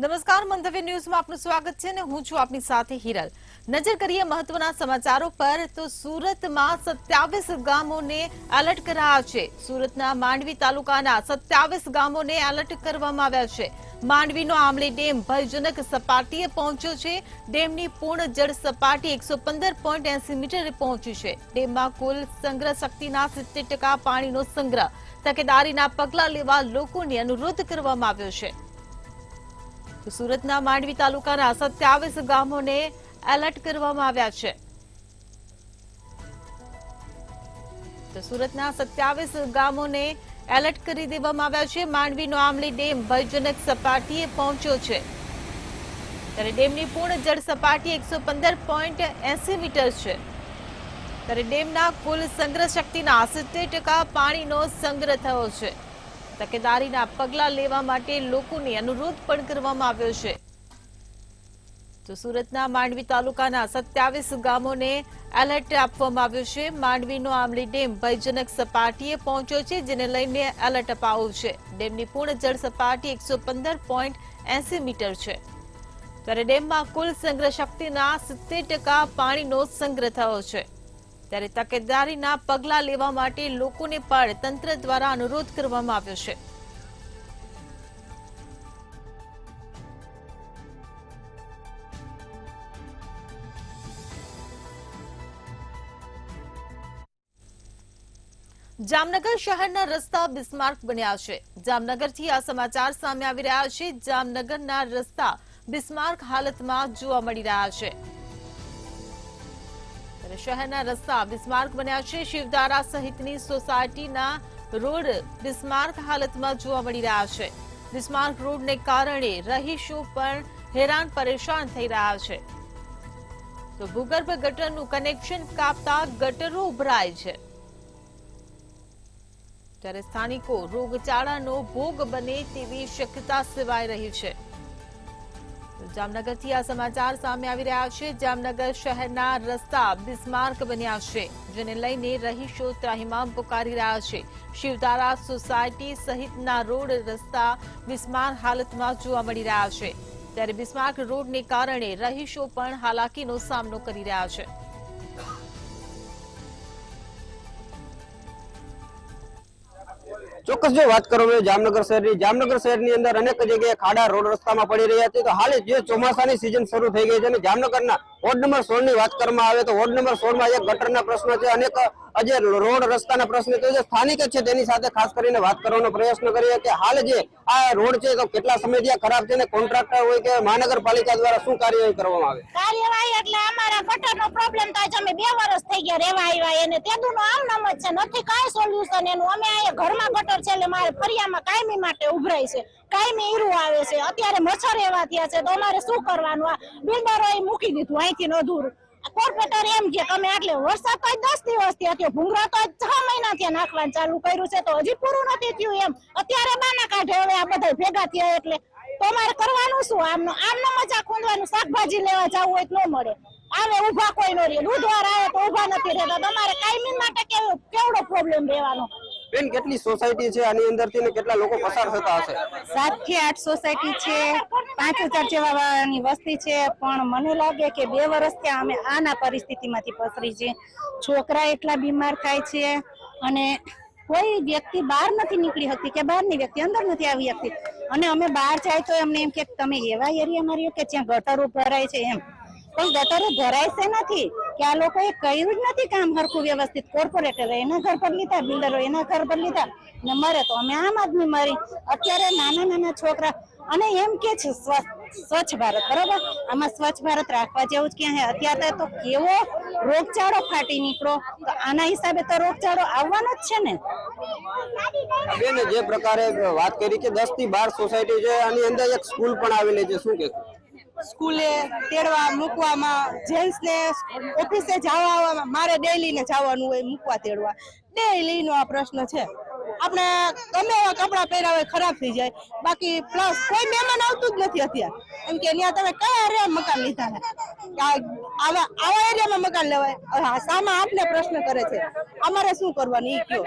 નમસ્કાર, મંતવ્ય ન્યૂઝમાં આપનું સ્વાગત છે અને હું છું આપની સાથે હિરલ। નજર કરીએ મહત્વના સમાચારો પર તો સુરતમાં 27 ગામોને એલર્ટ કરાયા છે। સુરતના માંડવી તાલુકાના 27 ગામોને એલર્ટ કરવામાં આવ્યા છે। માંડવીનો આમલી ડેમ ભયજનક સપાટીએ પહોંચ્યો છે। ડેમની પૂર્ણ જળ સપાટી 115.80 મીટરે પહોંચી છે। ડેમમાં કુલ સંગ્રહ શક્તિના 70% પાણીનો સંગ્રહ તકેદારીના પગલાં લેવા લોકોને અનુરોધ કરવામાં આવ્યો છે। સુરતના માંડવી તાલુકાના 27 ગામોને એલર્ટ કરવામાં આવ્યા છે। તો સુરતના 27 ગામોને એલર્ટ કરી દેવામાં આવ્યા છે। માંડવીનો આમલી ડેમ ભયજનક સપાટીએ પહોંચ્યો છે ત્યારે ડેમની પૂર્ણ જળ સપાટી 115.80 મીટર છે ત્યારે ડેમના કુલ સંગ્રહ શક્તિના 70% પાણીનો સંગ્રહ થયો છે। તકેદારીના પગલાં લેવા માટે લોકોને અનુરોધ પણ કરવામાં આવ્યો છે। તો સુરતના માંડવી તાલુકાના 27 ગામોને એલર્ટ આપવામાં આવ્યું છે। માંડવીનો આમલી ડેમ ભયજનક સપાટીએ પહોંચ્યો છે જેને લઈને એલર્ટ અપાયું છે। ડેમની પૂર્ણ જળ સપાટી 115.80 મીટર છે ત્યારે ડેમમાં કુલ સંગ્રહ શક્તિના 70% પાણીનો સંગ્રહ થયો છે ત્યારે તકેદારીના પગલાં લેવા માટે લોકોને પણ તંત્ર દ્વારા અનુરોધ કરવામાં આવ્યો છે। જામનગર શહેરના રસ્તા બિસ્માર્ક બન્યા છે। જામનગરથી આ સમાચાર સામે આવી રહ્યા છે। જામનગરના રસ્તા બિસ્માર્ક હાલતમાં જોવા મળી રહ્યા છે। શહેરના રસ્તા બિસ્માર્ક બન્યા છે। શિવધારા સહિતની સોસાયટીના રોડ બિસ્માર્ક હાલતમાં જોવા મળી રહ્યા છે। બિસ્માર્ક રોડને કારણે રહીશો પણ હેરાન પરેશાન થઈ રહ્યા છે। તો ભૂગર્ભ ગટરનું કનેક્શન કાપતા ગટરો ઉભરાય છે ત્યારે સ્થાનિકો રોગચાળાનો ભોગ બને તેવી શક્યતા સેવાઈ રહી છે। જામનગરથી આ સમાચાર સામે આવી રહ્યા છે। જામનગર શહેરના રસ્તા બિસ્માર્ક બન્યા છે જેને લઈને રહીશો ત્રાહિમામ પુકારી રહ્યા છે। શિવધારા સોસાયટી સહિતના રોડ રસ્તા બિસ્માર હાલતમાં જોવા મળી રહ્યા છે ત્યારે બિસ્માર્ક રોડને કારણે રહીશો પણ હાલાકીનો સામનો કરી રહ્યા છે। ચોક્કસ જો વાત કરવામાં જામનગર શહેરની અંદર અનેક જગ્યાએ ખાડા રોડ રસ્તામાં પડી રહ્યા છે। તો હાલ જે ચોમાસાની સિઝન શરૂ થઈ ગઈ છે અને જામનગરના વોર્ડ નંબર 16 ની વાત કરવામાં આવે તો વોર્ડ નંબર 16 માં એક ગટરના પ્રશ્ન છે, અનેક જે રોડ રસ્તાના પ્રશ્ન છે, જે સ્થાનિક છે તેની સાથે ખાસ કરીને વાત કરવાનો પ્રયત્ન કરીએ કે હાલ જે આ રોડ છે તો કેટલા સમયથી ખરાબ છે ને કોન્ટ્રાક્ટર હોય કે મહાનગરપાલિકા દ્વારા શું કાર્યવાહી કરવામાં આવે? કાર્યવાહી એટલે અમારા ગટરનો પ્રોબ્લેમ થાય છે। અમે 2 વર્ષ થઈ ગયા રહેવા આવ્યા એને તેદુનો આમ નામ જ છે, નથી કાંઈ સોલ્યુશન એનું। અમે અહીંયા ઘરમાં ગટર છે એટલે મારે ફરિયામાં કાયમી માટે ઉભરાય છે, કાયમી ઈરું આવે છે। અત્યારે મચ્છર એવા થયા છે તો અમારે શું કરવાનું? આ બિલ્ડરોએ મૂકી દીધું અહીંથી અધૂરું। કોર્પોરેટર એમ કે તમે આટલે વરસાદ તો 10 દિવસ થયા, ભૂંગળા તો 6 મહિના થયા નાખવાનું ચાલુ કર્યું છે તો હજી પૂરું નથી થયું એમ। અત્યારે બાના કાઢે હવે આ બધા ભેગા થયા એટલે તો અમારે કરવાનું શું? આમનો મજા ખૂંદવાનું, શાકભાજી લેવા જવું હોય તો ન મળે, આવે ઉભા કોઈ નો રહે, દૂધવાર આવે તો ઉભા નથી રહેતા। તમારે કાયમી માટે કેવડો પ્રોબ્લેમ રહેવાનો? બેન, કેટલી સોસાયટી છે આની અંદરથી ને કેટલા લોકો પસાર થતા હશે? 7 થી 8 સોસાયટી છે, 5000 જેવાની વસ્તી છે, પણ મને લાગે કે 2 વર્ષથી અમે આના પરિસ્થિતિમાંથી પસરી છે। છોકરા એટલા બીમાર થાય છે અને કોઈ વ્યક્તિ બહાર નથી નીકળી શકતી કે બહારની વ્યક્તિ અંદર નથી આવી શકતી અને અમે બહાર જાય તો અમને એમ કે તમે એવા એરિયામાં રહ્યો કે જ્યાં ગટરો ભરાય છે એમ, પણ ગટરો ભરાય છે નથી કે આ લોકોએ કર્યું જ નથી કામ હરખું વ્યવસ્થિત। કોર્પોરેટર એના ઘર પર લીધા, બિલ્ડરો એના ઘર પર લીધા ને મરે તો અમે આમ આદમી મરી। અત્યારે નાના છોકરા અને એમ કે છે સ્વચ્છ ભારત, બરાબર? આમાં સ્વચ્છ ભારત રાખવા જેવું જ ક્યાં છે? અત્યારે તો કેવો રોગચાળો ફાટી નીકળો, તો આના હિસાબે તો રોગચાળો આવવાનો જ છે ને। બેન, જે પ્રકારે વાત કરી કે 10 થી 12 સોસાયટી છે, આની અંદર એક સ્કૂલ પણ આવેલી છે, શું કહેશો? સ્કૂલે તેડવા મૂકવામાં, જેન્ટ્સને ઓફિસે જવા મારે ડેઈલી ને જવાનું હોય મૂકવા તેડવા, ડેઈલી નો આ પ્રશ્ન છે। આપણે ગમે એવા કપડા પહેર્યા હોય ખરાબ થઈ જાય, બાકી પ્લસ કોઈ મહેમાન આવતું જ નથી અત્યારે એમ કે ત્યાં તમે કયા એરિયા મકાન લીધા ને આવા એરિયામાં મકાન લેવાય। સામા આપને પ્રશ્ન કરે છે, અમારે શું કરવાનું ઈ કયો?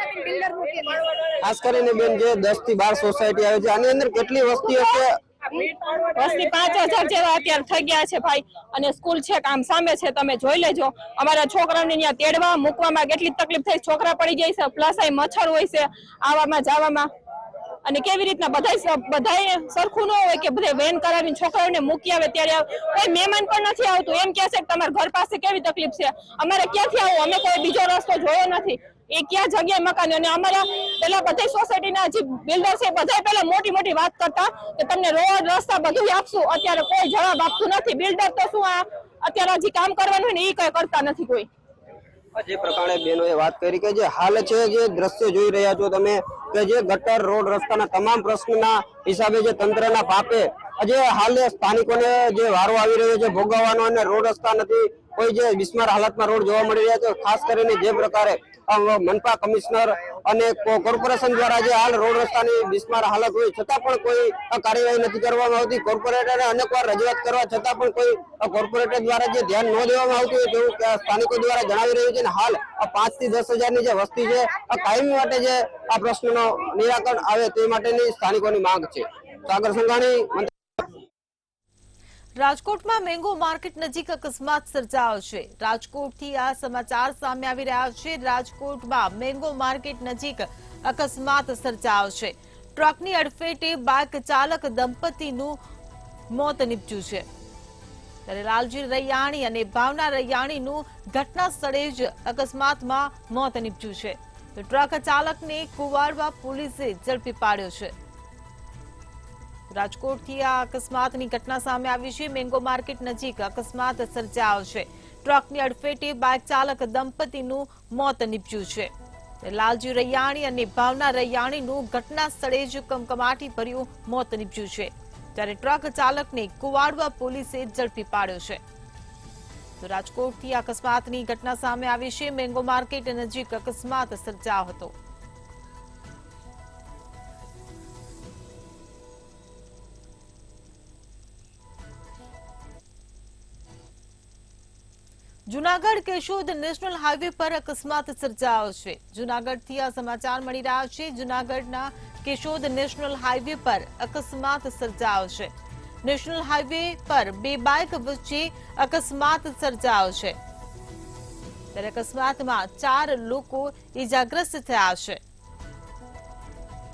ખાસ કરીને બેન, જે 10 થી 12 સોસાયટી આવે છે આની અંદર કેટલી વસ્તી હશે વસ્તી 5000 જેવા અત્યારે થઈ ગયા છે ભાઈ, અને સ્કૂલ છે આમ સામે છે, તમે જોઈ લેજો. અમારા છોકરાઓને ત્યાં તેડવા મૂકવામાં કેટલી તકલીફ થાય, છોકરા પડી જાય છે, પ્લસ અહીં મચ્છર હોય છે આવવામાં જવામાં. અને કેવી રીતના બધાય સરખું ન હોય કે બધા વેન કરાવીને છોકરાઓને મૂકી આવે, ત્યારે કોઈ મહેમાન પણ નથી આવતું. એમ કહે છે કે તમારા ઘર પાસે કેવી તકલીફ છે, અમારે ક્યાંથી આવું, અમે કોઈ બીજો રસ્તો જોયો નથી. એ ક્યાં જગ્યાએ મકાન, અને અમારા પેલા બધા સોસાયટીના જે બિલ્ડર છે બધા પેલા મોટી મોટી વાત કરતા કે તમને રોડ રસ્તા બધું આપશું, અત્યારે કોઈ જવાબ આપતું નથી. બિલ્ડર તો શું આ અત્યારે હજી કામ કરવાનું હોય ને એ કઈ કરતા નથી કોઈ. જે પ્રકારે બહેનોએ વાત કરી કે જે હાલ છે, જે દ્રશ્ય જોઈ રહ્યા છો તમે કે જે ગટર રોડ રસ્તાના તમામ પ્રશ્નના હિસાબે જે તંત્રના પાપે જે હાલ સ્થાનિકોને જે વારો આવી રહ્યો છે ભોગવવાનો, અને રોડ રસ્તા નથી, કોઈ જે બિસ્માર હાલતમાં રોડ જોવા મળી રહ્યા છે. ખાસ કરીને જે પ્રકારે મનપા કમિશનર અને કોર્પોરેશન દ્વારા જે હાલ રોડ રસ્તાની બિસ્માર હાલત હોય છતાં પણ કોઈ કાર્યવાહી નથી કરવામાં આવતી. કોર્પોરેટરે અનેકવાર રજૂઆત કરવા છતાં પણ કોઈ કોર્પોરેટર દ્વારા જે ધ્યાન ન દેવામાં આવતું હોય તેવું સ્થાનિકો દ્વારા જણાવી રહ્યું છે. અને હાલ 5 થી 10 હજારની જે વસ્તી છે કાયમી માટે જે આ પ્રશ્નનો નિરાકરણ આવે તે માટેની સ્થાનિકોની માંગ છે. સાગર સંઘાણી. રાજકોટમાં મેંગો માર્કેટ નજીક અકસ્માત સર્જાયો છે. રાજકોટથી આ સમાચાર સામે આવી રહ્યા છે. રાજકોટમાં મેંગો માર્કેટ નજીક અકસ્માત સર્જાયો છે. ટ્રકની અડફેટે બાઇક ચાલક દંપતીનું મોત નીપજ્યું છે. ત્યારે લાલજી રૈયાણી અને ભાવના રૈયાણીનું ઘટના સ્થળે જ અકસ્માતમાં મોત નીપજ્યું છે. તો ટ્રક ચાલકને કુવાડવા પોલીસે ઝડપી પાડ્યો છે. રાજકોટથી આ અકસ્માતની ઘટના સામે આવી છે. મેંગો માર્કેટ નજીક અકસ્માત સર્જાયો છે. ટ્રકની અડફેટે બાઇક ચાલક દંપતીનું મોત નીપજ્યું છે. લાલજી રૈયાણી અને ભાવના રૈયાણીનું ઘટના સ્થળે જ કમકમાટી ભર્યું મોત નીપજ્યું છે. ત્યારે ટ્રક ચાલકને કુવાડવા પોલીસે ઝડપી પાડ્યો છે. તો રાજકોટથી અકસ્માતની ઘટના સામે આવી છે. મેંગો માર્કેટ નજીક અકસ્માત સર્જાયો હતો. જૂનાગઢ કેશોદ નેશનલ હાઈવે પર અકસ્માત સર્જાયો છે. જૂનાગઢથી આ સમાચાર મળી રહ્યા છે. જૂનાગઢના કેશોદ નેશનલ હાઈવે પર અકસ્માત સર્જાયો છે. નેશનલ હાઈવે પર બે બાઇક વચ્ચે અકસ્માત સર્જાયો છે. ત્યારે અકસ્માતમાં 4 લોકો ઈજાગ્રસ્ત થયા છે.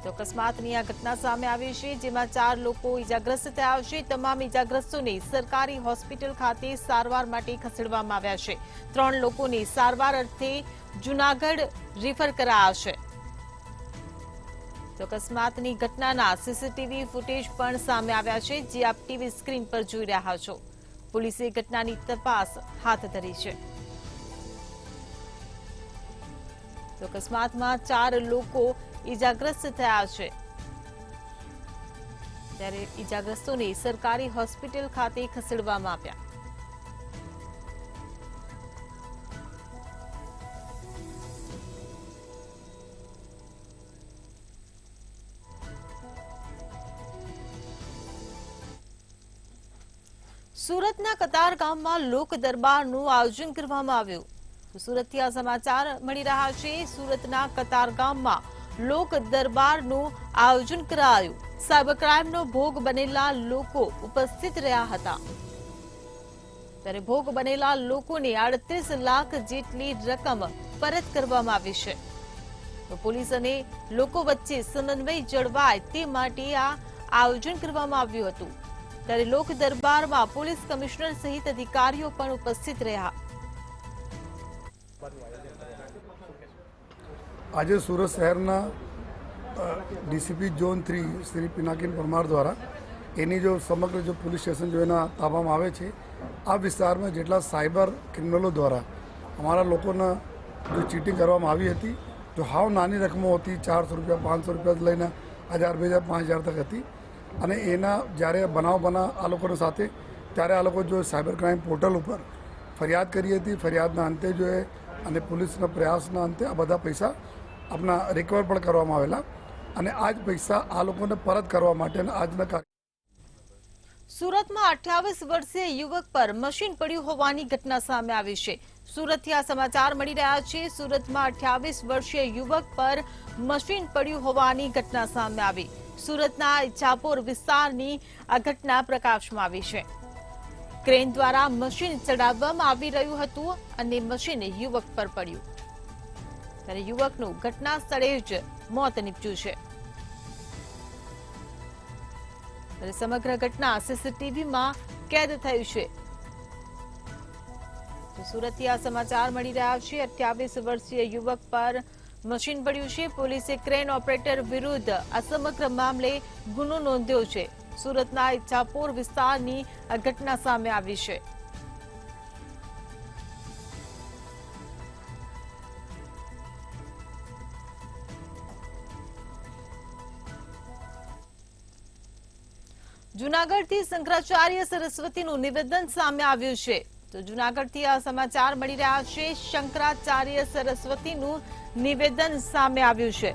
તો અકસ્માતની આ ઘટના સામે આવી છે, જેમાં 4 લોકો ઈજાગ્રસ્ત થયા છે. તમામ ઈજાગ્રસ્તોને સરકારી હોસ્પિટલ ખાતે સારવાર માટે ખસેડવામાં આવ્યા છે. 3 લોકોને સારવાર અર્થે જૂનાગઢ રિફર કરાયા છે. તો અકસ્માતની ઘટનાના સીસીટીવી ફૂટેજ પણ સામે આવ્યા છે, જે આપ ટીવી સ્ક્રીન પર જોઈ રહ્યા છો. પોલીસે ઘટનાની તપાસ હાથ ધરી છે. તો અકસ્માતમાં 4 લોકો ઈજાગ્રસ્ત થયા છે. ત્યારે ઈજાગ્રસ્તોને સરકારી હોસ્પિટલ ખાતે ખસેડવામાં આવ્યા. સુરતના કતાર ગામમાં લોક દરબારનું આયોજન કરવામાં આવ્યું. સુરતથી આ સમાચાર મળી રહ્યા છે. સુરતના કતાર ગામમાં લોક દરબારનું આયોજન કરાયું. સાયબર ક્રાઇમનો ભોગ બનેલા લોકો ઉપસ્થિત રહ્યા હતા. ત્યારે ભોગ બનેલા લોકોને 38 લાખ જેટલી રકમ પરત કરવામાં આવી છે. તો પોલીસ અને લોકો વચ્ચે સમન્વય જળવાય તે માટે આ આયોજન કરવામાં આવ્યું હતું. ત્યારે લોક દરબારમાં પોલીસ કમિશનર સહિત અધિકારીઓ પણ ઉપસ્થિત રહ્યા. આજે સુરત શહેરના ડીસીપી ઝોન 3 શ્રી પિનાકીન પરમાર દ્વારા એની જો સમગ્ર જો પોલીસ સ્ટેશન જો એના તાબામાં આવે છે, આ વિસ્તારમાં જેટલા સાયબર ક્રિમિનલો દ્વારા અમારા લોકોના જો ચીટિંગ કરવામાં આવી હતી, જો હાવ નાની રકમો હતી, 400 રૂપિયા 500 રૂપિયા લઈને 1000 2000 5000 તક હતી. અને એના જ્યારે બનાવ બના આ લોકોના સાથે, ત્યારે આ લોકો જો સાયબર ક્રાઇમ પોર્ટલ ઉપર ફરિયાદ કરી હતી. ફરિયાદના અંતે જો અને પોલીસના પ્રયાસના અંતે આ બધા પૈસા આપણા રિકવર પણ કરવામાં આવેલા, અને આ જ પૈસા આ લોકોને પરત કરવા માટે આજના સુરતમાં 28 વર્ષીય યુવક પર મશીન પડ્યું હોવાની ઘટના સામે આવી છે. સુરતથી આ સમાચાર મળી રહ્યા છે. સુરતમાં 28 વર્ષીય યુવક પર મશીન પડ્યું હોવાની ઘટના સામે આવી. સુરતના ઇચ્છાપુર વિસ્તારની આ ઘટના પ્રકાશમાં આવી છે. ક્રેન દ્વારા મશીન ચડાવવામાં આવી રહ્યું હતું અને મશીન યુવક પર પડ્યું ત્યારે યુવકનું ઘટના સ્થળે જ મોત નીપજ્યું છે. ત્યારે સમગ્ર ઘટના સીસીટીવીમાં કેદ થયું છે. તો સુરતથી આ સમાચાર મળી રહ્યા છે. 28 વર્ષીય યુવક પર મશીન પડ્યું છે. પોલીસે ક્રેન ઓપરેટર વિરુદ્ધ આ સમગ્ર મામલે ગુનો નોંધ્યો છે. સુરતના ઇચ્છાપુર વિસ્તારની આ ઘટના સામે આવી છે. જૂનાગઢથી શંકરાચાર્ય સરસ્વતીનું નિવેદન સામે આવ્યું છે. તો જૂનાગઢથી આ સમાચાર મળી રહ્યા છે. શંકરાચાર્ય સરસ્વતીનું નિવેદન સામે આવ્યું છે.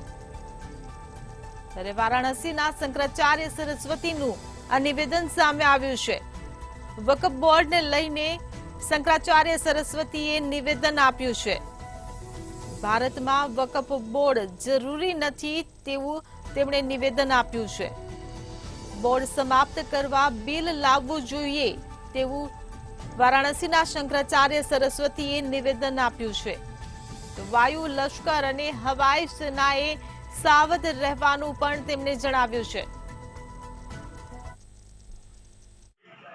ત્યારે વારાણસીના શંકરાચાર્ય સરસ્વતીનું આ નિવેદન સામે આવ્યું છે. વકફ બોર્ડને લઈને શંકરાચાર્ય સરસ્વતીએ નિવેદન આપ્યું છે. ભારતમાં વકફ બોર્ડ જરૂરી નથી તેવું તેમણે નિવેદન આપ્યું છે. બોર્ડ સમાપ્ત કરવા બિલ લાવવું જોઈએ તેવું વારાણસીના શંકરાચાર્ય સરસ્વતીએ નિવેદન આપ્યું છે. તો વાયુ લશ્કર અને હવાઈ સેનાએ સાવધ રહેવાનું પણ તેમણે જણાવ્યું છે.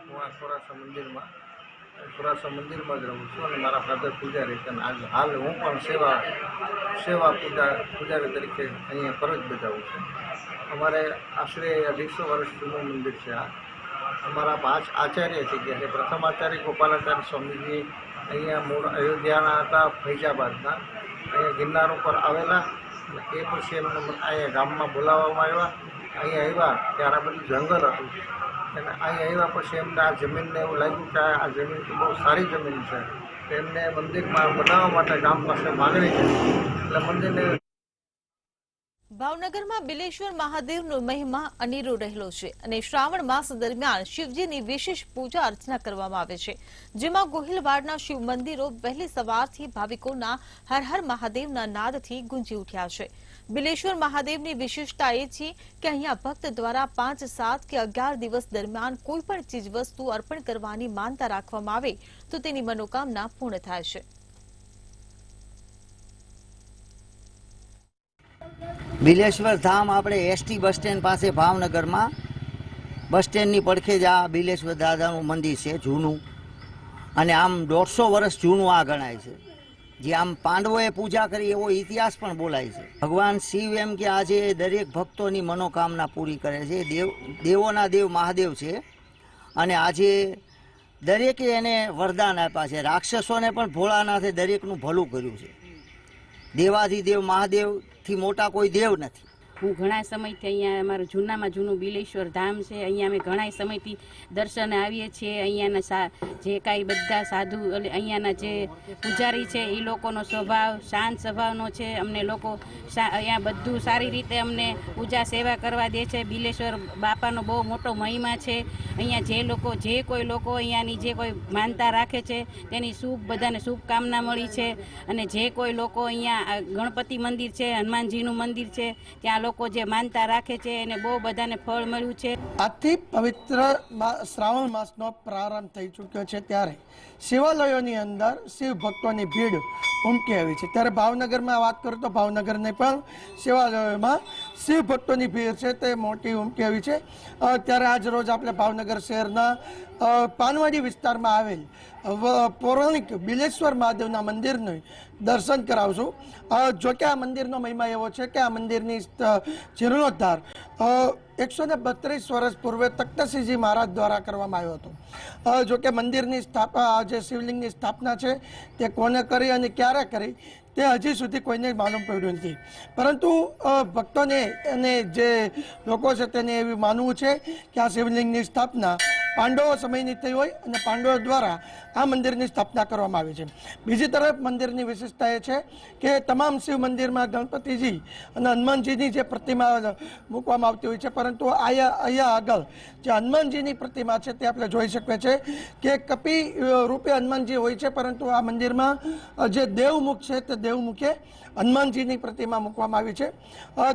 હું આ સોરાસા મંદિરમાં જ રહું છું અને મારા ફાધર પૂજારી છે. અને હાલ હું પણ સેવા પૂજારી તરીકે અહીંયા ફરજ બજાવું છું. અમારે આશરે 250 વર્ષ જૂનું મંદિર છે. આ અમારા 5 આચાર્ય થઈ ગયા છે. પ્રથમ આચાર્ય ગોપાલાચાર્ય સ્વામીજી અહીંયા મૂળ અયોધ્યાના હતા, ફૈજાબાદના. અહીંયા ગિરનાર ઉપર આવેલા અને એ પછી એમને અહીંયા ગામમાં બોલાવવામાં આવ્યા. અહીંયા આવ્યા ત્યારે આ બધું જંગલ હતું અને અહીંયા આવ્યા પછી એમને આ જમીનને એવું લાગ્યું કે આ જમીન બહુ સારી જમીન છે. એમને મંદિરમાં બનાવવા માટે ગામ પાસે માગણી કરી એટલે મંદિરને ભાવનગરમાં બિલેશ્વર મહાદેવનો મહિમા અનેરો રહેલો છે અને શ્રાવણ માસ દરમિયાન શિવજીની વિશેષ પૂજા અર્ચના કરવામાં આવે છે. જેમાં ગોહિલવાડના શિવ મંદિરો વહેલી સવારથી ભાવિકોના હર હર મહાદેવના નાદથી ગુંજી ઉઠ્યા છે. બિલેશ્વર મહાદેવની વિશેષતા એ છે કે અહીંયા ભક્ત દ્વારા 5, 7 કે 11 દિવસ દરમિયાન કોઈ પણ ચીજ વસ્તુ અર્પણ કરવાની માનતા રાખવામાં આવે તો તેની મનોકામના પૂર્ણ થાય છે. બિલેશ્વર ધામ આપણે એસટી બસ સ્ટેન્ડ પાસે ભાવનગરમાં બસ સ્ટેન્ડની પડખે જ આ બિલેશ્વર દાદાનું મંદિર છે જૂનું. અને આમ 150 વર્ષ જૂનું આ ગણાય છે. જે આમ પાંડવોએ પૂજા કરી એવો ઇતિહાસ પણ બોલાય છે. ભગવાન શિવ એમ કે આજે દરેક ભક્તોની મનોકામના પૂરી કરે છે. દેવોના દેવ મહાદેવ છે અને આજે દરેકે એને વરદાન આપ્યા છે. રાક્ષસોને પણ ભોળાનાથે દરેકનું ભલું કર્યું છે. દેવાધિદેવ મહાદેવથી મોટા કોઈ દેવ નથી. હું ઘણા સમયથી અહીંયા અમારું જૂનામાં જૂનું બિલેશ્વર ધામ છે. અહીંયા અમે ઘણા સમયથી દર્શને આવીએ છીએ. અહીંયાના જે કાંઈ બધા સાધુ અહીંયાના જે પૂજારી છે એ લોકોનો સ્વભાવ શાંત સ્વભાવનો છે. અમને લોકો અહીંયા બધું સારી રીતે અમને પૂજા સેવા કરવા દે છે. બિલેશ્વર બાપાનો બહુ મોટો મહિમા છે. અહીંયા જે કોઈ લોકો અહીંયાની જે કોઈ માનતા રાખે છે તેની બધાને શુભકામના મળી છે. અને જે કોઈ લોકો અહીંયા ગણપતિ મંદિર છે, હનુમાનજીનું મંદિર છે, ત્યાં લોકો જે માનતા રાખે છે એને બહુ બધાને ફળ મળ્યું છે. આજથી પવિત્ર શ્રાવણ માસનો પ્રારંભ થઈ ચૂક્યો છે ત્યારે શિવાલયોની અંદર શિવ ભક્તોની ભીડ ઉમટી આવી છે. ત્યારે ભાવનગરમાં વાત કરું તો ભાવનગરની પણ શિવાલયોમાં શિવ ભક્તોની ભીડ છે તે મોટી ઉમટી આવી છે. ત્યારે આજ રોજ આપણે ભાવનગર શહેરના પાનવાડી વિસ્તારમાં આવેલ પૌરાણિક બિલેશ્વર મહાદેવના મંદિરનું દર્શન કરાવશું. જોકે આ મંદિરનો મહિમા એવો છે કે આ મંદિરની જીર્ણોદ્ધાર 132 વર્ષ પૂર્વે તખ્તસિંહજી મહારાજ દ્વારા કરવામાં આવ્યો હતો. જોકે મંદિરની સ્થાપના જે શિવલિંગની સ્થાપના છે તે કોને કરી અને ક્યારે કરી તે હજી સુધી કોઈને માલુમ પડ્યું નથી. પરંતુ ભક્તોને અને જે લોકો છે તેને એવું માનવું છે કે આ શિવલિંગની સ્થાપના પાંડવો સમયની થઈ હોય અને પાંડવો દ્વારા આ મંદિરની સ્થાપના કરવામાં આવી છે. બીજી તરફ મંદિરની વિશેષતા એ છે કે તમામ શિવ મંદિરમાં ગણપતિજી અને હનુમાનજીની જે પ્રતિમા મૂકવામાં આવતી હોય છે, પરંતુ અહીંયા આગળ જે હનુમાનજીની પ્રતિમા છે તે આપણે જોઈ શકીએ છીએ કે કપી રૂપે હનુમાનજી હોય છે, પરંતુ આ મંદિરમાં જે દેવમુખ છે તે દેવમુખે હનુમાનજીની પ્રતિમા મૂકવામાં આવી છે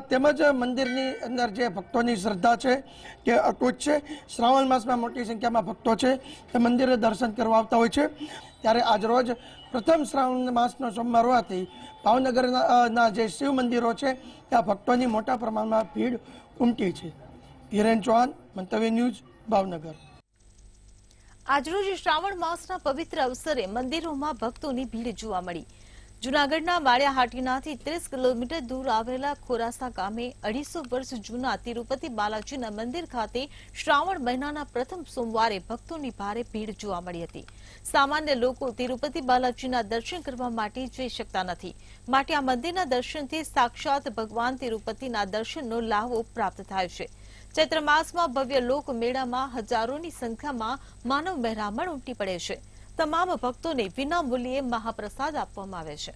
તેમજ મંદિરની અંદર જે ભક્તોની શ્રદ્ધા છે તે અતૂટ છે। શ્રાવણ માસમાં મોટી સંખ્યામાં ભક્તો છે તે મંદિરે દર્શન કરવા આવતા હોય છે ત્યારે આજરોજ પ્રથમ શ્રાવણ માસનો સોમવાર હોવાથી ભાવનગરના જે શિવ મંદિરો છે ત્યાં ભક્તોની મોટા પ્રમાણમાં ભીડ ઉમટી છે। હિરેન ચૌહાણ, મંતવ્ય ન્યૂઝ, ભાવનગર। આજરોજ શ્રાવણ માસના પવિત્ર અવસરે મંદિરોમાં ભક્તોની ભીડ જોવા મળી। જૂનાગઢના માળિયાહાટીનાથી 30 કિલોમીટર દૂર આવેલા ખોરાસા ગામે 250 વર્ષ જૂના તિરુપતિ બાલાજીના મંદિર ખાતે શ્રાવણ મહિનાના પ્રથમ સોમવારે ભક્તોની ભારે ભીડ જોવા મળી હતી। સામાન્ય લોકો તિરુપતિ બાલાજીના દર્શન કરવા માટે જઈ શકતા નથી, માટે આ મંદિરના દર્શનથી સાક્ષાત ભગવાન તિરુપતિના દર્શનનો લાહવો પ્રાપ્ત થાય છે। ચૈત્ર માસમાં ભવ્ય લોક મેળામાં હજારોની સંખ્યામાં માનવ મહેરામણ ઉમટી પડે છે। તમામ ભક્તોને વિના મૂલ્યે મહાપ્રસાદ આપવામાં આવે છે।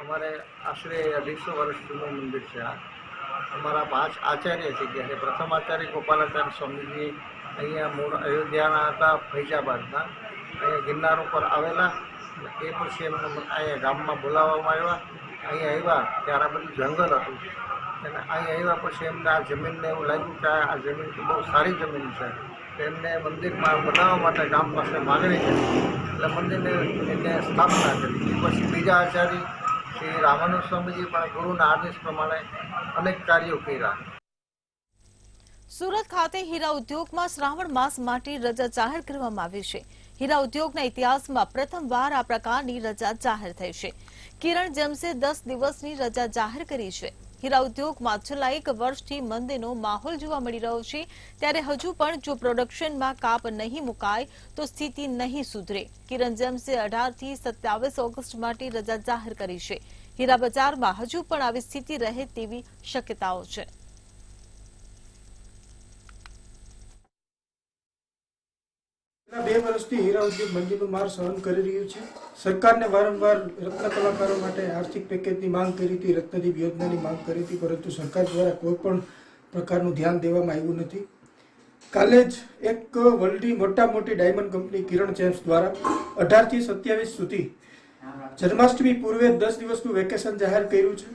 અમારે આશરે 250 વર્ષ જૂનું મંદિર છે। આ અમારા 5 આચાર્ય થઈ ગયા છે। પ્રથમ આચાર્ય ગોપાલાચાર્ય સ્વામીજી અહીંયા મૂળ અયોધ્યાના હતા, ફૈજાબાદના। અહીંયા ગિરનાર ઉપર આવેલા, એ પછી એમને અહીંયા ગામમાં બોલાવવામાં આવ્યા। અહીંયા આવ્યા ત્યારે બધું જંગલ હતું, અને અહીંયા આવ્યા પછી એમને આ જમીનને એવું લાગ્યું કે આ જમીન બહુ સારી જમીન છે, એમને મંદિરમાં બનાવવા માટે ગામ પાસે માગણી કરી, એટલે મંદિરને એને સ્થાપના કરી। પછી બીજા આચાર્ય શ્રી રામાનંદ સ્વામીજી પણ ગુરુના આદેશ પ્રમાણે અનેક કાર્યો કર્યા। સુરત ખાતે હીરા ઉદ્યોગમાં શ્રાવણ માસ માટે રજા જાહેર કરવામાં આવી છે। હીરા ઉદ્યોગના ઇતિહાસમાં પ્રથમવાર આ પ્રકારની રજા જાહેર થઈ છે। કિરણ જેમ્સે 10 દિવસની રજા જાહેર કરી છે। હીરા ઉદ્યોગમાં છેલ્લા 1 વર્ષથી મંદીનો માહોલ જોવા મળી રહ્યો છે, ત્યારે હજુ પણ જો પ્રોડક્શનમાં કાપ નહીં મુકાય તો સ્થિતિ નહીં સુધરે। કિરણ જેમ્સે 18 થી 27 ઓગસ્ટ માટે રજા જાહેર કરી છે। હીરા બજારમાં હજુ પણ આવી સ્થિતિ રહે તેવી શક્યતાઓ છે। બે વર્ષથી હીરા ઉદ્યોગ મંદીનું માર સહન કરી રહ્યું છે। સરકારને વારંવાર રત્ન કલાકારો માટે આર્થિક પેકેજની માંગ કરી હતી, રત્નદીપ યોજનાની માંગ કરી હતી, પરંતુ સરકાર દ્વારા કોઈ પણ પ્રકારનું ધ્યાન દેવામાં આવ્યું નથી। કાલે જ એક વર્લ્ડની મોટી ડાયમંડ કંપની કિરણ જેમ્સ દ્વારા 18 થી 27 સુધી જન્માષ્ટમી પૂર્વે 10 દિવસનું વેકેશન જાહેર કર્યું છે।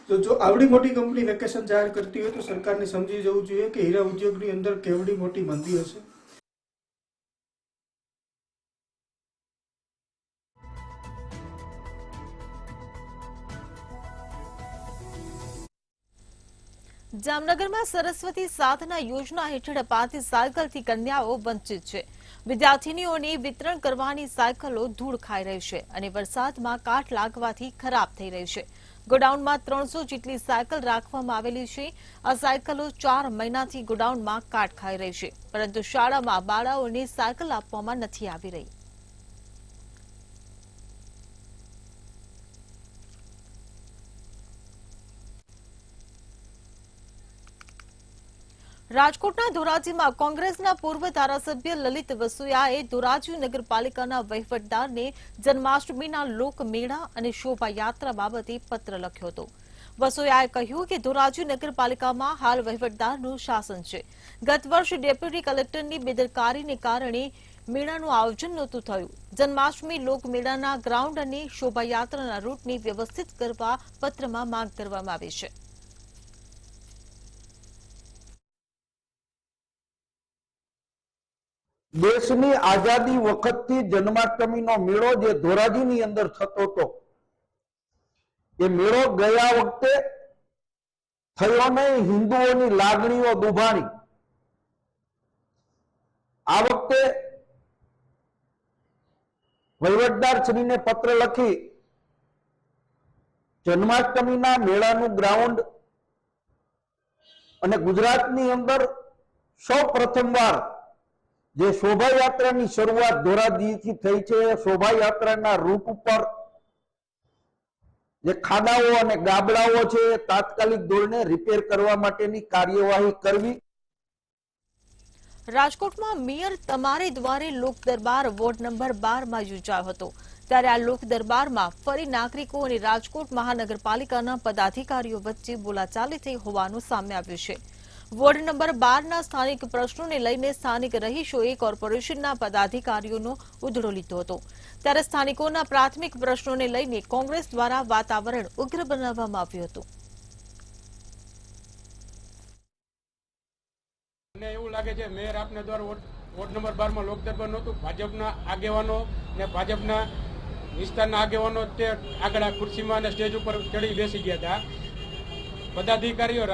તો જો આવડી મોટી કંપની વેકેશન જાહેર કરતી હોય તો સરકારને સમજી જવું જોઈએ કે હીરા ઉદ્યોગની અંદર કેવડી મોટી મંદી હશે। જામનગરમાં સરસ્વતી સાધના યોજના હેઠળ અપાતી સાયકલથી કન્યાઓ વંચિત છે। વિદ્યાર્થીનીઓને વિતરણ કરવાની સાયકલો ધૂળ ખાઈ રહી છે અને વરસાદમાં કાટ લાગવાથી ખરાબ થઈ રહી છે। ગોડાઉનમાં 300 જેટલી સાયકલ રાખવામાં આવેલી છે। આ સાયકલો 4 મહિનાથી ગોડાઉનમાં કાટ ખાઈ રહી છે, પરંતુ શાળામાં બાળાઓને સાયકલ આપવામાં નથી આવી રહી। રાજકોટના ધોરાજીમાં કોંગ્રેસના પૂર્વ ધારાસભ્ય લલિત વસોયાએ ધોરાજી નગરપાલિકાના વહીવટદારને જન્માષ્ટમીના લોકમેળા અને શોભાયાત્રા બાબતે પત્ર લખ્યો હતો। વસોયાએ કહ્યું કે ધોરાજી નગરપાલિકામાં હાલ વહીવટદારનું શાસન છે। ગત વર્ષ ડેપ્યુટી કલેક્ટરની બેદરકારીને કારણે મેળાનું આયોજન નહોતું થયું। જન્માષ્ટમી લોકમેળાના ગ્રાઉન્ડ અને શોભાયાત્રાના રૂટને વ્યવસ્થિત કરવા પત્રમાં માંગ કરવામાં આવી છે। દેશની આઝાદી વખતથી જન્માષ્ટમીનો મેળો જે ધોરાજીની અંદર થતો હતો, એ મેળો ગયા વખતે થયો નહીં, હિન્દુઓની લાગણીઓ દુભાણી। આ વખતે વહીવટદાર શ્રીને પત્ર લખી જન્માષ્ટમીના મેળાનું ગ્રાઉન્ડ અને ગુજરાતની અંદર સૌ પ્રથમવાર જે શોભાયાત્રાની શરૂઆત ધોરાજીથી થઈ છે, શોભાયાત્રાના રૂટ ઉપર જે ખાડાઓ અને ગાબડાઓ છે તાત્કાલિક ધોરણે રિપેર કરવા માટેની કાર્યવાહી કરવી। રાજકોટમાં મેયર તમારે દ્વારે લોક દરબાર વોર્ડ નંબર 12 માં યોજાયો હતો, ત્યારે આ લોક દરબારમાં ફરી નાગરિકો અને રાજકોટ મહાનગરપાલિકાના પદાધિકારીઓ વચ્ચે બોલાચાલી થઈ હોવાનું સામે આવ્યું છે। વોર્ડ નંબર 12ના સ્થાનિક પ્રશ્નોને લઈને સ્થાનિક રહીશોએ કોર્પોરેશનના પદાધિકારીઓનો ઉધડો લીધો હતો ત્યારે સ્થાનિકોના પ્રાથમિક પ્રશ્નોને લઈને કોંગ્રેસ દ્વારા વાતાવરણ ઉગ્ર બનાવવામાં આવ્યું હતું. મને એવું લાગે છે મેયર આપને દ્વારા વોર્ડ નંબર 12 માં લોક દરબાર નહોતું, ભાજપના આગેવાનો ને ભાજપના વિસ્તારના આગેવાનો તે આગળ ખુરશીમાં અને સ્ટેજ ઉપર ચડી બેસી ગયા હતા. પદાધિકારીઓ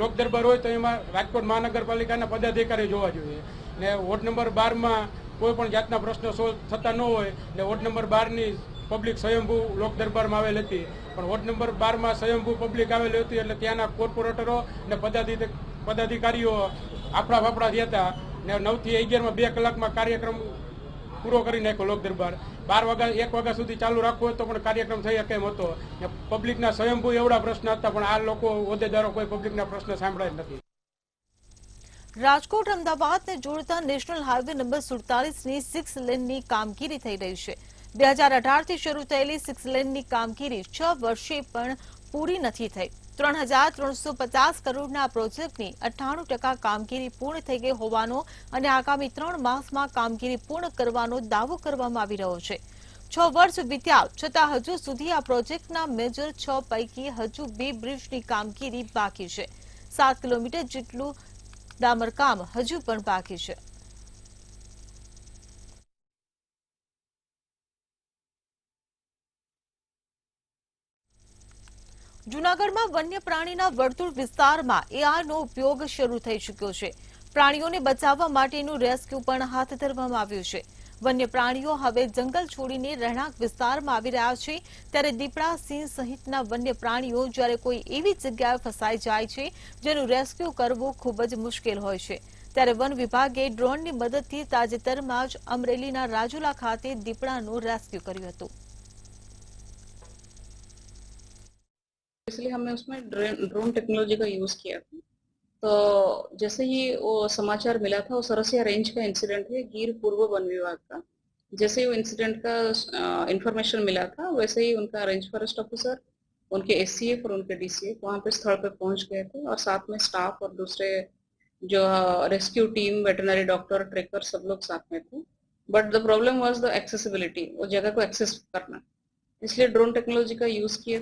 લોક દરબાર હોય તો એમાં રાજકોટ મહાનગરપાલિકાના પદાધિકારીઓ જોવા જોઈએ ને વોર્ડ નંબર 12માં કોઈ પણ જાતના પ્રશ્નો સોલ્વ થતા ન હોય ને વોર્ડ નંબર 12ની પબ્લિક સ્વયંભૂ લોક દરબારમાં આવેલ હતી, પણ વોર્ડ નંબર 12માં સ્વયંભૂ પબ્લિક આવેલી હતી એટલે ત્યાંના કોર્પોરેટરો ને પદાધિકારીઓ આફડા ફાફડા થયા હતા ને 9 થી 11માં 2 કલાકમાં કાર્યક્રમ પૂરો કરી નાખ્યો. લોક દરબાર 1 વાગ્યા સુધી ચાલુ રાખવો તો પણ કાર્યક્રમ થઈ શકે એમ હતો ને પબ્લિકના સ્વયંભૂ એવડા પ્રશ્ન હતા, પણ આ લોકો હોદ્દેદારો કોઈ પબ્લિકના પ્રશ્ન સાંભળ્યા જ નથી. રાજકોટ અમદાવાદને જોડતા નેશનલ હાઈવે નંબર 47ની 6 લેનની કામગીરી થઈ રહી છે. 2018થી શરૂ થયેલી 6 લેનની કામગીરી 6 વર્ષે પણ પૂરી નથી થઈ. 3,350 કરોડના પ્રોજેક્ટની 98% કામગીરી પૂર્ણ થઈ ગઈ હોવાનો અને આગામી 3 માસમાં કામગીરી પૂર્ણ કરવાનો દાવો કરવામાં આવી રહ્યો છે. 6 વર્ષ વીત્યા છતાં હજુ સુધી આ પ્રોજેક્ટના મેજર 6 પૈકી હજુ 2 બ્રિજની કામગીરી બાકી છે. 7 કિલોમીટર જેટલું ડામરકામ હજુ પણ બાકી છે. જૂનાગઢમાં વન્ય પ્રાણીના વર્તુળ વિસ્તારમાં એઆઈનો ઉપયોગ શરૂ થઈ ચૂક્યો છે. પ્રાણીઓને બચાવવા માટેનું રેસ્ક્યુ પણ હાથ ધરવામાં આવ્યું છે. વન્ય પ્રાણીઓ હવે જંગલ છોડીને રહેણાંક વિસ્તારમાં આવી રહ્યા છે ત્યારે દીપડા, સિંહ સહિતના વન્ય પ્રાણીઓ જ્યારે કોઈ એવી જગ્યાએ ફસાઈ જાય છે જેનું રેસ્ક્યુ કરવું ખૂબ જ મુશ્કેલ હોય છે ત્યારે વન વિભાગે ડ્રોનની મદદથી તાજેતરમાં જ અમરેલીના રાજુલા ખાતે દીપડાનું રેસ્ક્યુ કર્યું હતું. इसलिए हमने उसमें ड्रोन टेक्नोलॉजी का यूज़ किया था. तो जैसे ही वो समाचार मिला था, वो सरसिया रेंज का इंसिडेंट है गिर पूर्व वन विभाग का. जैसे ही वो इंसिडेंट का इंफॉर्मेशन मिला था वैसे ही उनका रेंज फॉरेस्ट ऑफिसर, उनके एससीएफ और उनके डीसीएफ वहाँ पे स्थल पे पहुँच गए थे और साथ में स्टाफ और दूसरे जो rescue team, veterinary doctor, tracker सब लोग साथ में थे. But the problem was the accessibility, वो जगह को एक्सेस करना, इसलिए ड्रोन टेक्नोलॉजी का यूज़ किया.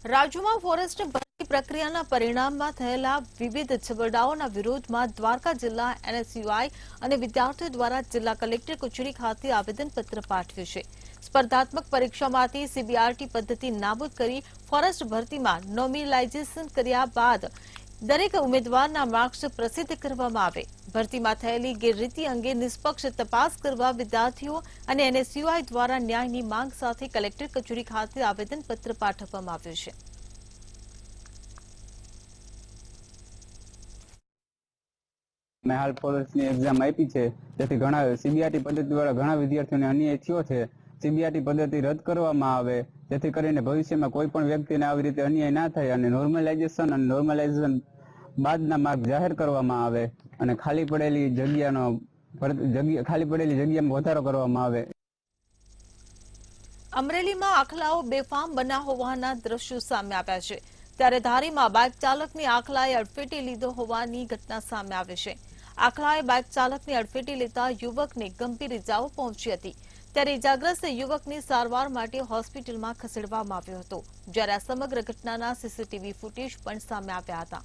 રાજ્યમાં ફોરેસ્ટ ભરતી પ્રક્રિયાના પરિણામમાં થયેલા વિવિધ છબરડાઓના વિરોધમાં દ્વારકા જિલ્લા એનએસયુઆઈ અને વિદ્યાર્થીઓ દ્વારા જિલ્લા કલેક્ટર કચેરી ખાતે આવેદનપત્ર પાઠવ્યું છે. સ્પર્ધાત્મક પરીક્ષામાંથી સીબીઆરટી પદ્ધતિ નાબૂદ કરી ફોરેસ્ટ ભરતીમાં નોમિનલાઇઝેશન કર્યા બાદ દરેક ઉમેદવારના માર્ક્સ પ્રસિદ્ધ કરવામાં આવે. ભરતીમાં થયેલી ગેરરીતિ અંગે નિષ્પક્ષ તપાસ કરવા વિદ્યાર્થીઓ અને એનએસયુઆઈ દ્વારા ન્યાયની માંગ સાથે કલેક્ટર કચેરી ખાતે આવેદનપત્ર પાઠવવામાં આવ્યું છે. મેં હાલ ફોરેસ્ટની એક્ઝામ આપી છે, જેથી ઘણા સીબીઆરટી પદ્ધતિ દ્વારા ઘણા વિદ્યાર્થીઓને અન્યાય થયો છે. સીબીઆરટી પદ્ધતિ રદ કરવામાં આવે જેથી કરીને ભવિષ્યમાં કોઈ પણ વ્યક્તિને આવી રીતે અન્યાય ના થાય અને નોર્મલાઇઝેશન બાદના માર્ક જાહેર કરવામાં આવે અને ખાલી પડેલી જગ્યામાં વધારો કરવામાં આવે. અમરેલીમાં આખલાઓ બેફામ બન્યા હોવાના દ્રશ્યો સામે આવ્યા છે ત્યારે ધારીમાં બાઇક ચાલકની આખલાએ અડફેટે લીધો હોવાની ઘટના સામે આવી છે. આખલાએ બાઇક ચાલકની અડફેટે લેતા યુવકને ગંભીર ઇજાઓ પહોંચી હતી ત્યારે ઇજાગ્રસ્ત યુવકને સારવાર માટે હોસ્પિટલમાં ખસેડવામાં આવ્યો હતો જ્યારે આ સમગ્ર ઘટનાના સીસીટીવી ફૂટેજ પણ સામે આવ્યા હતા.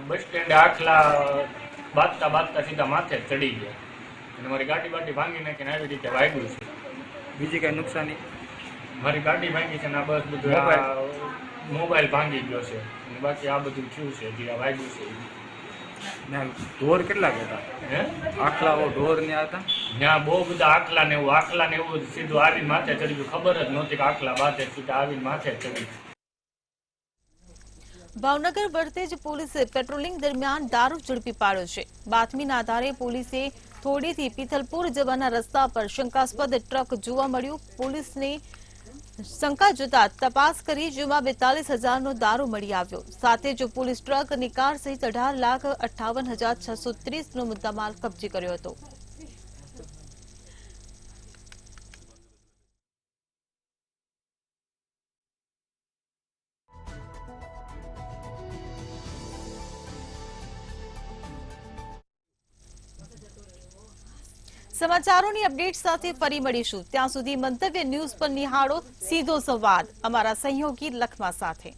બસ સ્ટેન્ડ આખલા બાંધતા સીધા માથે ચડી ગયા અને મારી ગાડી ભાંગી નાખીને આવી રીતે વાગ્યું છે. બીજી કઈ નુકસાની? મારી ગાડી ભાંગી છે ને આ બસ બધું મોબાઈલ ભાંગી ગયો છે અને બાકી આ બધું થયું છે જે આ વાગ્યું છે. ઢોર કેટલા હતા? આખલાઓ ઢોર ને હતા ત્યાં બહુ બધા આખલા ને એવું સીધું આવીને માથે ચડી ગયું. ખબર જ નહોતી કે આખલા બાથે સીધા આવીને માથે ચડી. ભાવનગર વર્તેજ પોલીસે પેટ્રોલિંગ દરમિયાન દારૂ ઝડપી પાડ્યો છે. બાતમીના આધારે પોલીસે થોડીથી પિથલપુર જવાના રસ્તા પર શંકાસ્પદ ટ્રક જોવા મળ્યું. પોલીસને શંકા જતા તપાસ કરી જેમાં 42,000નો દારૂ મળી આવ્યો. સાથે જ પોલીસ ટ્રક અને કાર સહિત 18,58,630નો મુદ્દામાલ કબજે કર્યો હતો. સમાચારોની અપડેટ સાથે ફરી મળીશું. ત્યાં સુધી મંતવ્ય ન્યૂઝ પર નિહાળો સીધો સંવાદ અમારા સહયોગી લખમા સાથે.